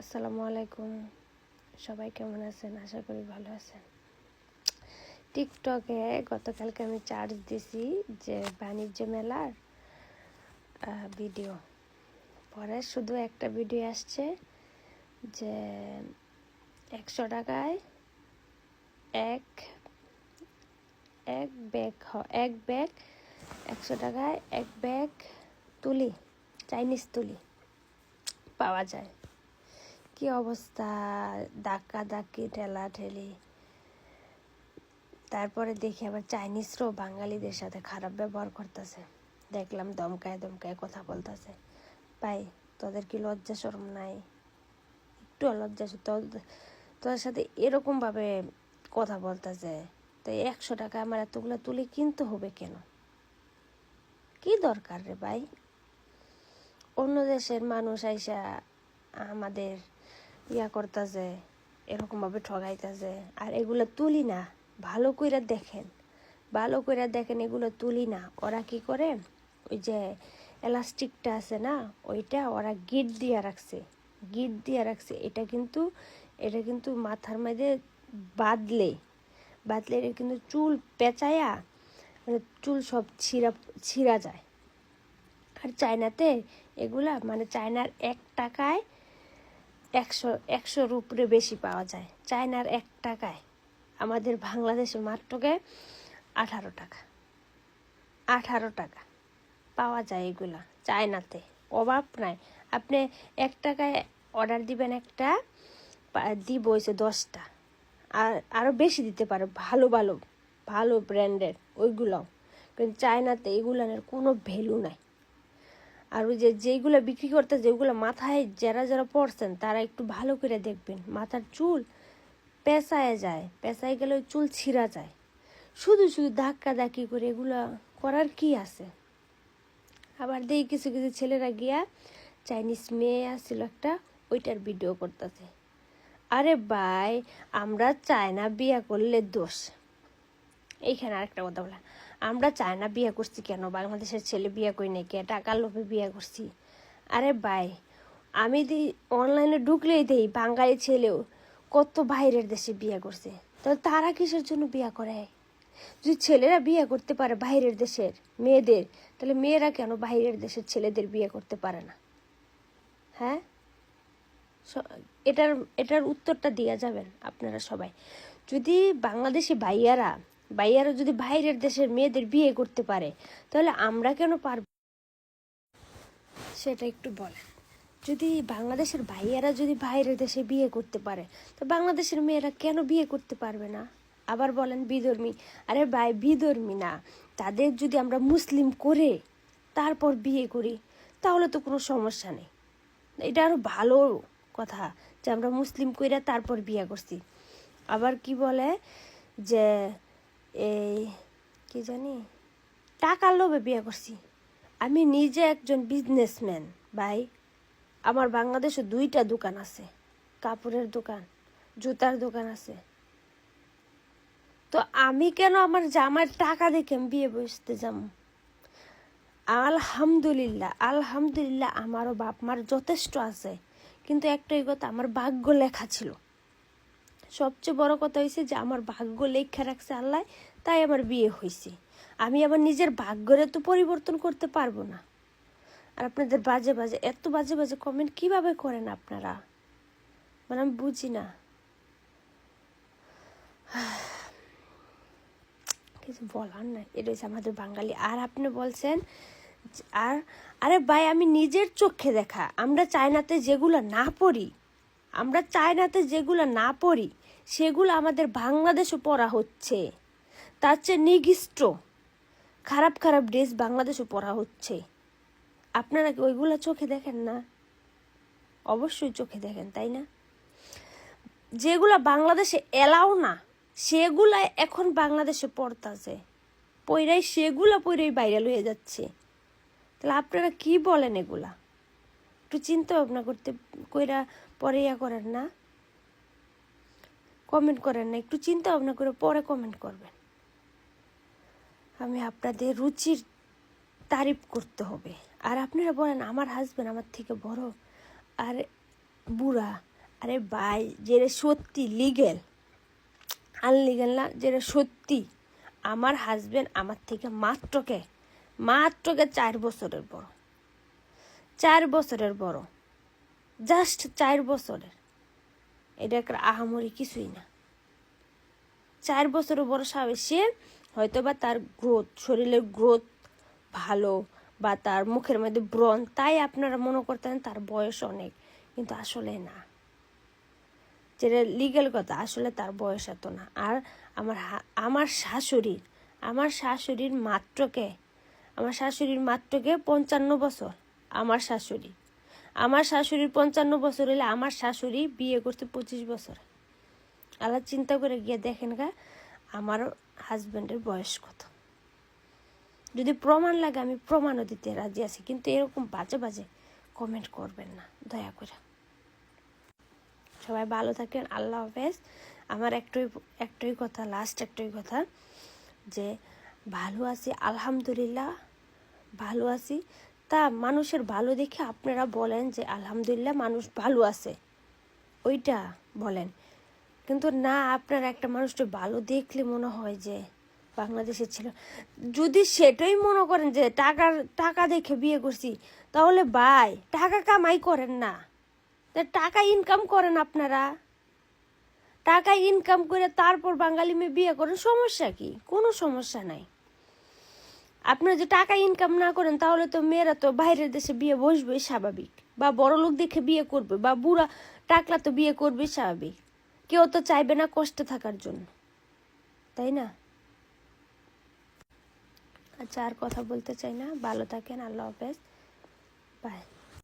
আসসালামু আলাইকুম। সবাই কেমন আছেন? আশা করি ভালো আছেন। টিকটকে গতকালকে আমি চার্জ দিছি যে বাণিজ্য মেলার ভিডিও, পরে শুধু একটা ভিডিও আসছে যে 100 টাকায় এক ব্যাগ 100 টাকায় এক ব্যাগ তুলি, চাইনিজ তুলি পাওয়া যায়। কি অবস্থা, ধাক্কা ধাক্কি ঠেলা ঠেলি। তারপরে দেখি আবার চাইনিজরাও বাঙালিদের সাথে খারাপ ব্যবহার করতেছে। দেখলাম দমকায় দমকায় কথা বলতেছে। ভাই, তোদের কি লজ্জা শরম নাই? একটু লজ্জা, তোদের সাথে এরকমভাবে কথা বলতেছে। তো 100 টাকা আমার এতগুলো তুলি কিনতে হবে কেন? কি দরকার রে ভাই? অন্য দেশের মানুষ আইসা আমাদের করতেছে, এরকমভাবে ঠগাইতেছে। আর এগুলো তুলি না, ভালো করে দেখেন এগুলো তুলি না। ওরা কি করে, ওই যে এলাস্টিকটা আছে না, ওইটা ওরা গিট দিয়ে রাখছে। এটা কিন্তু মাথার মধ্যে বাঁধলে এটা কিন্তু চুল পেঁচায়া, মানে চুল সব ছিঁড়া যায়। আর চায়নাতে এগুলা, মানে চায়নার 1 টাকায় 100 উপরে বেশি পাওয়া যায়। চায়নার 1 টাকায় আমাদের বাংলাদেশে মাত্রকে 18 টাকা পাওয়া যায়। এগুলা চায়নাতে অভাব নাই। আপনি 1 টাকায় অর্ডার দিবেন, একটা দিব হয়েছে 10টা, আর আরও বেশি দিতে পারে, ভালো ব্র্যান্ডের ওইগুলোও। কিন্তু চায়নাতে এগুলানের কোনো ভ্যালু নাই। আর ওই যেইগুলো বিক্রি করতে, যেগুলো মাথায় যারা পড়ছেন তারা একটু ভালো করে দেখবেন। মাথার চুল পেঁচায় গেলে ওই চুল ছিঁড়া যায়। শুধু ধাক্কা ধাক্কি করে এগুলো করার কি আছে? আবার দেখি কিছু ছেলেরা গিয়া, চাইনিজ মেয়ে আসছিল একটা, ওইটার ভিডিও করতেছে। আরে ভাই, আমরা চায়না বিয়া করলে দোষ। এইখানে আরেকটা কথা বলা, আমরা চায়না বিয়ে করছি কেন? বাংলাদেশের ছেলে বিয়ে করি নাই কে? টাকার লোভে বিয়ে করছি। আরে ভাই, আমি অনলাইনে ঢুকলেই দেই বাঙালি ছেলেও কত বাইরের দেশে বিয়ে করছে। তাহলে তারা কিসের জন্য বিয়ে করে? যদি ছেলেরা বিয়ে করতে পারে বাইরের দেশের মেয়েদের, তাহলে মেয়েরা কেন বাইরের দেশের ছেলেদের বিয়ে করতে পারে না? হ্যাঁ, এটার উত্তরটা দিয়া যাবেন আপনারা সবাই। যদি বাংলাদেশি ভাইয়ারা যদি বাইরের দেশের মেয়েদের বিয়ে করতে পারে, তাহলে আমরা কেন পারব? সেটা একটু বলেন। যদি বাংলাদেশের ভাইয়ারা যদি বাইরের দেশে বিয়ে করতে পারে, তো বাংলাদেশের মেয়েরা কেন বিয়ে করতে পারবে না? আবার বলেন বিধর্মী। আরে ভাই, বিধর্মী না, তাদের যদি আমরা মুসলিম করে তারপর বিয়ে করি, তাহলে তো কোনো সমস্যা নেই। এটা আরো ভালো কথা যে আমরা মুসলিম কইরা তারপর বিয়ে করছি। আবার কি বলে যে এই কি জানি, টাকার লোভে বিয়ে করছি। আমি নিজে একজন বিজনেসম্যান ভাই। আমার বাংলাদেশে 2টা দোকান আছে, কাপড়ের দোকান, জুতার দোকান আছে। তো আমি কেন আমার জামার টাকা দেখে আমি বিয়ে বসতে যাবো? আলহামদুলিল্লাহ আমারও বাপ মার যথেষ্ট আছে, কিন্তু একটাই কথা, আমার ভাগ্য লেখা ছিল। সবচেয়ে বড় কথা হয়েছে যে আমার ভাগ্য লেখা রাখছে আল্লাহ, তাই আমার বিয়ে হয়েছে। আমি আমার নিজের ভাগ্যরে তো পরিবর্তন করতে পারবো না। আর আপনাদের এত বাজে কমেন্ট কিভাবে করেন আপনারা? মানে আমি বুঝি না, কিছু বলার নাই। এটা হচ্ছে আমাদের বাঙালি। আর আপনি বলছেন আরে ভাই, আমি নিজের চোখে দেখা, আমরা চায়নাতে যেগুলো না পড়ি সেগুলো আমাদের বাংলাদেশে পড়া হচ্ছে। তার চেয়ে নিকৃষ্ট খারাপ ড্রেস বাংলাদেশে পড়া হচ্ছে। আপনারা কি ওইগুলো চোখে দেখেন না? অবশ্যই চোখে দেখেন, তাই না? যেগুলা বাংলাদেশে এলাও না, সেগুলা এখন বাংলাদেশে পড়তাছে, পইরাই ভাইরাল হয়ে যাচ্ছে। তাহলে আপনারা কি বলেন? এগুলা একটু চিন্তা ভাবনা কইরা পরে করেন না, কমেন্ট করেন না। একটু চিন্তা ভাবনা করে পরে কমেন্ট করবেন। আমি আপনাদের রুচির তারিফ করতে হবে। আর আপনারা বলেন আমার হাজবেন্ড আমার থেকে বড় আর বুড়া, আরে ভাই, যেটা সত্যি লিগেল, আনলিগেল না, যেটা সত্যি, আমার হাজবেন্ড আমার থেকে মাত্রকে 4 বছরের বড়, 4 বছরের বড়, জাস্ট 4 বছরের। এটা একটা আহামরি কিছুই না। 4 বছরের বড় স্বাভাবিক। সে হয়তো বা তার গ্রোথ, শরীরের গ্রোথ ভালো, বা তার মুখের মধ্যে ব্রণ, তাই আপনারা মনে করতেন তার বয়স অনেক, কিন্তু আসলে না। যেটা লিগেল কথা, আসলে তার বয়স এত না। আর আমার শাশুড়ির মাত্রকে 55 বছর। আমার শাশুড়ির 55 বছর হলে আমার শাশুড়ি বিয়ে করতে 25 বছর। আল্লাহ, চিন্তা করে গিয়ে দেখেন গা আমার হাজব্যান্ডের বয়স কত। যদি প্রমাণ লাগে আমি প্রমাণও দিতে রাজি আছি, কিন্তু এরকম বাজে বাজে কমেন্ট করবেন না দয়া করে। সবাই ভালো থাকেন, আল্লাহ হাফেজ। আমার একটাই কথা, লাস্ট একটাই কথা, যে ভালো আছি আলহামদুলিল্লাহ, ভালো আছি। তা মানুষের ভালো দেখে আপনারা বলেন যে আলহামদুলিল্লাহ মানুষ ভালো আছে, ওইটা বলেন। কিন্তু না, আপনারা একটা মানুষকে ভালো দেখলে মনে হয় যে বাংলাদেশের ছিল। যদি সেটাই মনে করেন যে টাকা দেখে বিয়ে করছি, তাহলে ভাই টাকা কামাই করেন না, টাকা ইনকাম করেন আপনারা। টাকা ইনকাম করে তারপর বাঙালি মেয়ে বিয়ে করেন, সমস্যা কি? কোনো সমস্যা নাই। আপনারা যে টাকা ইনকাম না করেন, তাহলে তো মেয়েরা তো বাইরের দেশে বিয়ে বসবে স্বাভাবিক, বা বড় লোক দেখে বিয়ে করবে, বা বুড়া টাকলা তো বিয়ে করবে স্বাভাবিক। কেউ তো চাইবে না কষ্টে থাকার জন্য, তাই না? আচ্ছা, আর কথা বলতে চাই না। ভালো থাকেন, আল্লাহ হাফেজ, বাই।